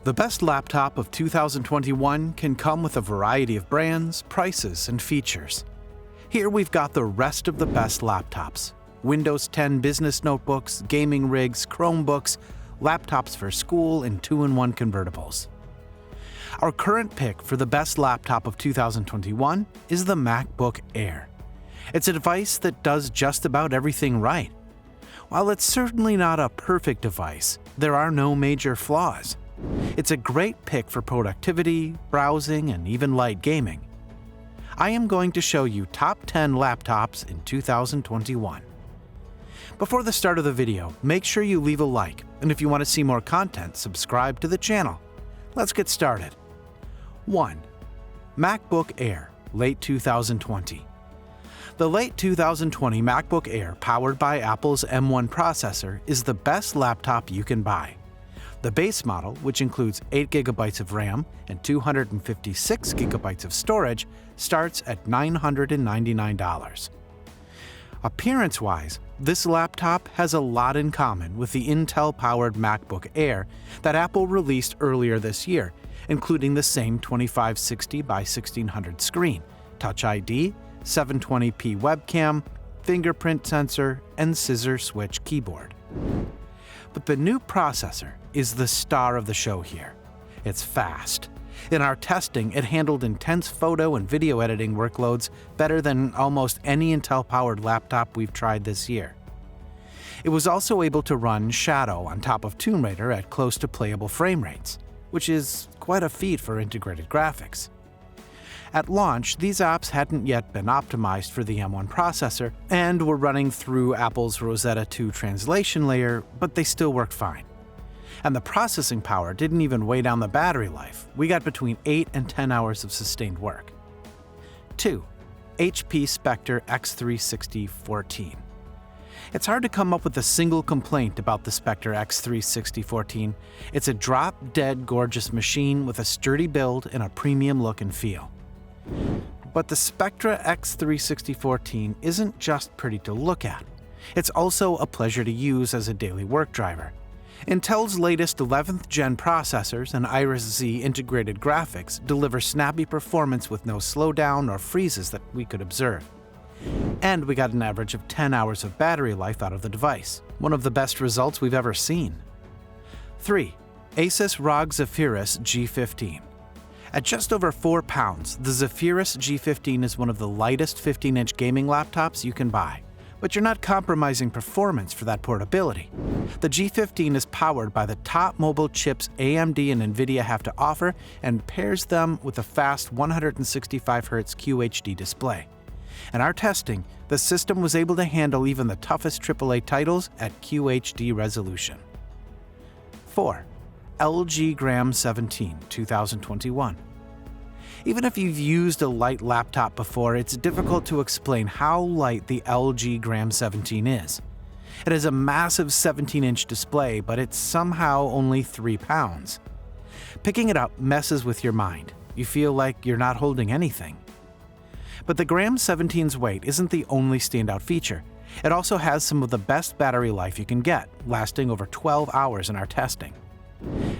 The best laptop of 2021 can come with a variety of brands, prices, and features. Here we've got the rest of the best laptops: Windows 10 business notebooks, gaming rigs, Chromebooks, laptops for school, and 2-in-1 convertibles. Our current pick for the best laptop of 2021 is the Macbook Air. It's a device that does just about everything right. While it's certainly not a perfect device, there are no major flaws. It's a great pick for productivity, browsing, and even light gaming. I am going to show you top 10 laptops in 2021. Before the start of the video, make sure you leave a like, and if you want to see more content, subscribe to the channel. Let's get started. 1. MacBook Air, late 2020. The late 2020 MacBook Air, powered by Apple's M1 processor, is the best laptop you can buy. The base model, which includes 8GB of RAM and 256GB of storage, starts at $999. Appearance-wise, this laptop has a lot in common with the Intel-powered MacBook Air that Apple released earlier this year, including the same 2560 by 1600 screen, Touch ID, 720p webcam, fingerprint sensor, and scissor switch keyboard. But the new processor is the star of the show here. It's fast. In our testing, it handled intense photo and video editing workloads better than almost any Intel-powered laptop we've tried this year. It was also able to run Shadow on top of Tomb Raider at close to playable frame rates, which is quite a feat for integrated graphics. At launch, these apps hadn't yet been optimized for the M1 processor and were running through Apple's Rosetta 2 translation layer, but they still worked fine. And the processing power didn't even weigh down the battery life. We got between 8 and 10 hours of sustained work. 2. HP Spectre X360-14. It's hard to come up with a single complaint about the Spectre X360-14. It's a drop-dead gorgeous machine with a sturdy build and a premium look and feel. But the Spectre X360-14 isn't just pretty to look at. It's also a pleasure to use as a daily work driver. Intel's latest 11th gen processors and Iris X integrated graphics deliver snappy performance with no slowdown or freezes that we could observe. And we got an average of 10 hours of battery life out of the device, one of the best results we've ever seen. 3. Asus Rog Zephyrus G15. At just over 4 pounds, the Zephyrus G15 is one of the lightest 15-inch gaming laptops you can buy. But you're not compromising performance for that portability. The G15 is powered by the top mobile chips AMD and Nvidia have to offer and pairs them with a fast 165Hz QHD display. In our testing, the system was able to handle even the toughest AAA titles at QHD resolution. 4. LG Gram 17 2021. Even if you've used a light laptop before, it's difficult to explain how light the LG Gram 17 is. It has a massive 17-inch display, but it's somehow only 3 pounds. Picking it up messes with your mind. You feel like you're not holding anything. But the Gram 17's weight isn't the only standout feature. It also has some of the best battery life you can get, lasting over 12 hours in our testing.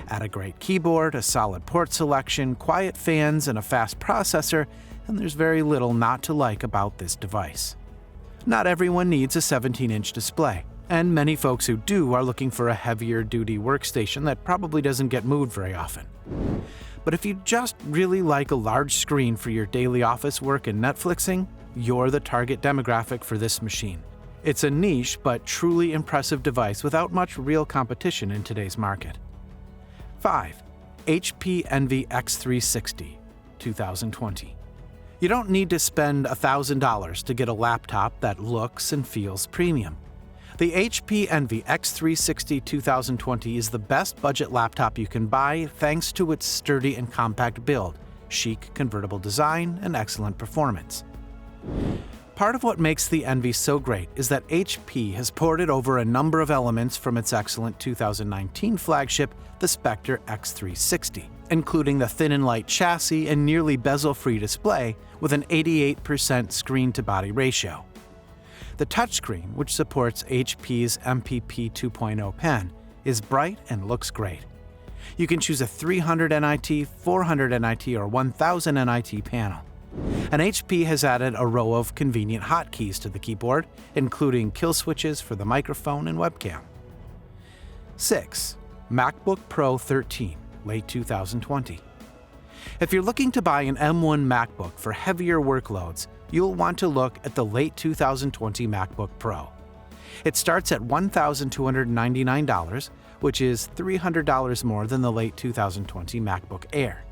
Add a great keyboard, a solid port selection, quiet fans, and a fast processor, and there's very little not to like about this device. Not everyone needs a 17-inch display, and many folks who do are looking for a heavier-duty workstation that probably doesn't get moved very often. But if you just really like a large screen for your daily office work and Netflixing, you're the target demographic for this machine. It's a niche but truly impressive device without much real competition in today's market. 5. HP Envy X360 2020. You don't need to spend $1,000 to get a laptop that looks and feels premium. The HP Envy X360 2020 is the best budget laptop you can buy thanks to its sturdy and compact build, chic convertible design, and excellent performance. Part of what makes the Envy so great is that HP has ported over a number of elements from its excellent 2019 flagship, the Spectre X360, including the thin and light chassis and nearly bezel-free display with an 88% screen-to-body ratio. The touchscreen, which supports HP's MPP 2.0 pen, is bright and looks great. You can choose a 300 nit, 400 nit, or 1000 nit panel. And HP has added a row of convenient hotkeys to the keyboard, including kill switches for the microphone and webcam. 6. MacBook Pro 13, late 2020. If you're looking to buy an M1 MacBook for heavier workloads, you'll want to look at the late 2020 MacBook Pro. It starts at $1,299, which is $300 more than the late 2020 MacBook Air.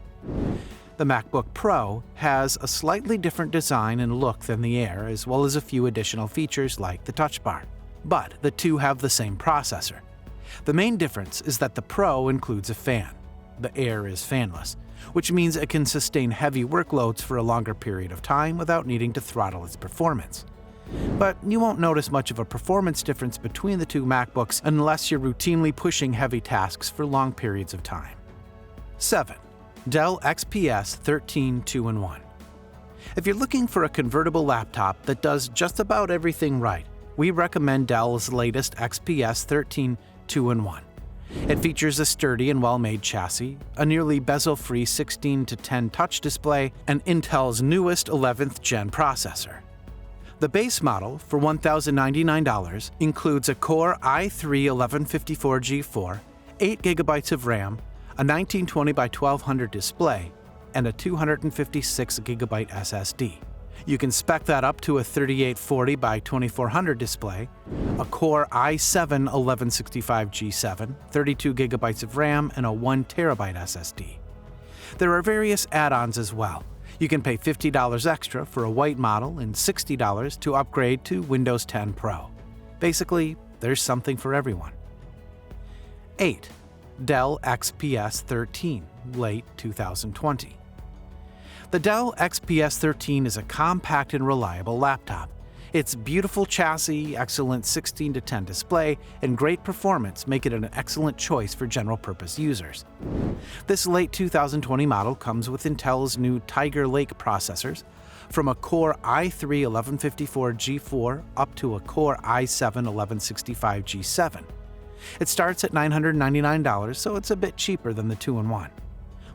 The MacBook Pro has a slightly different design and look than the Air, as well as a few additional features like the Touch Bar. But the two have the same processor. The main difference is that the Pro includes a fan. The Air is fanless, which means it can sustain heavy workloads for a longer period of time without needing to throttle its performance. But you won't notice much of a performance difference between the two MacBooks unless you're routinely pushing heavy tasks for long periods of time. 7. Dell Xps 13 2-in-1. If you're looking for a convertible laptop that does just about everything right, we recommend Dell's latest XPS 13 2-in-1. It features a sturdy and well-made chassis, a nearly bezel-free 16:10 touch display, and Intel's newest 11th gen processor. The base model, for $1,099, includes a Core i3-1154G4, 8GB of RAM, a 1920 by 1200 display, and a 256GB SSD. You can spec that up to a 3840 by 2400 display, a Core i7-1165G7, 32GB of RAM, and a 1TB SSD. There are various add-ons as well. You can pay $50 extra for a white model and $60 to upgrade to Windows 10 Pro. Basically, there's something for everyone. 8. Dell XPS 13, late 2020. The Dell XPS 13 is a compact and reliable laptop. Its beautiful chassis, excellent 16:10 display, and great performance make it an excellent choice for general-purpose users. This late 2020 model comes with Intel's new Tiger Lake processors, from a Core i3-1154G4 up to a Core i7-1165G7. It starts at $999, so it's a bit cheaper than the 2-in-1.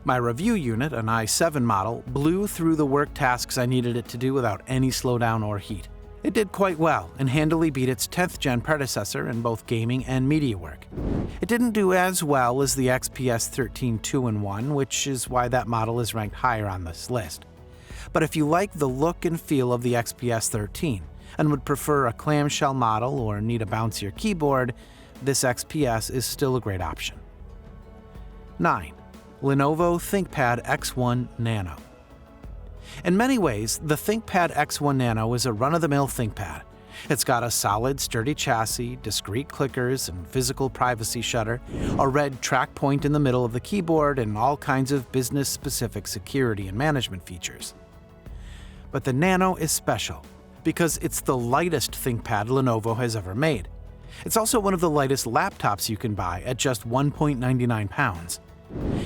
My review unit, an i7 model, blew through the work tasks I needed it to do without any slowdown or heat. It did quite well and handily beat its 10th gen predecessor in both gaming and media work. It didn't do as well as the XPS 13 2-in-1, which is why that model is ranked higher on this list. But if you like the look and feel of the XPS 13 and would prefer a clamshell model or need a bouncier keyboard, this XPS is still a great option. 9. Lenovo Thinkpad X1 Nano. In many ways, the Thinkpad X1 Nano is a run-of-the-mill ThinkPad. It's got a solid, sturdy chassis, discrete clickers and physical privacy shutter, a red track point in the middle of the keyboard, and all kinds of business-specific security and management features. But the Nano is special because it's the lightest ThinkPad Lenovo has ever made. It's also one of the lightest laptops you can buy at just 1.99 pounds.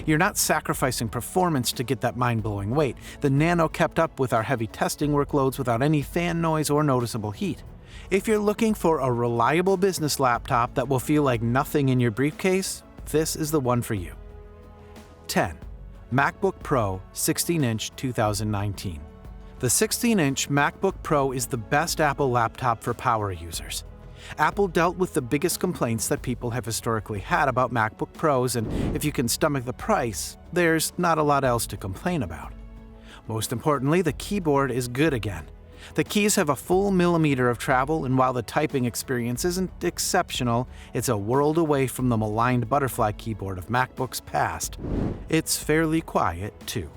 You're not sacrificing performance to get that mind-blowing weight. The Nano kept up with our heavy testing workloads without any fan noise or noticeable heat. If you're looking for a reliable business laptop that will feel like nothing in your briefcase, this is the one for you. 10. MacBook Pro 16-inch 2019. The 16-inch MacBook Pro is the best Apple laptop for power users. Apple dealt with the biggest complaints that people have historically had about MacBook Pros, and if you can stomach the price, there's not a lot else to complain about. Most importantly, the keyboard is good again. The keys have a full millimeter of travel, and while the typing experience isn't exceptional, it's a world away from the maligned butterfly keyboard of MacBooks past. It's fairly quiet, too.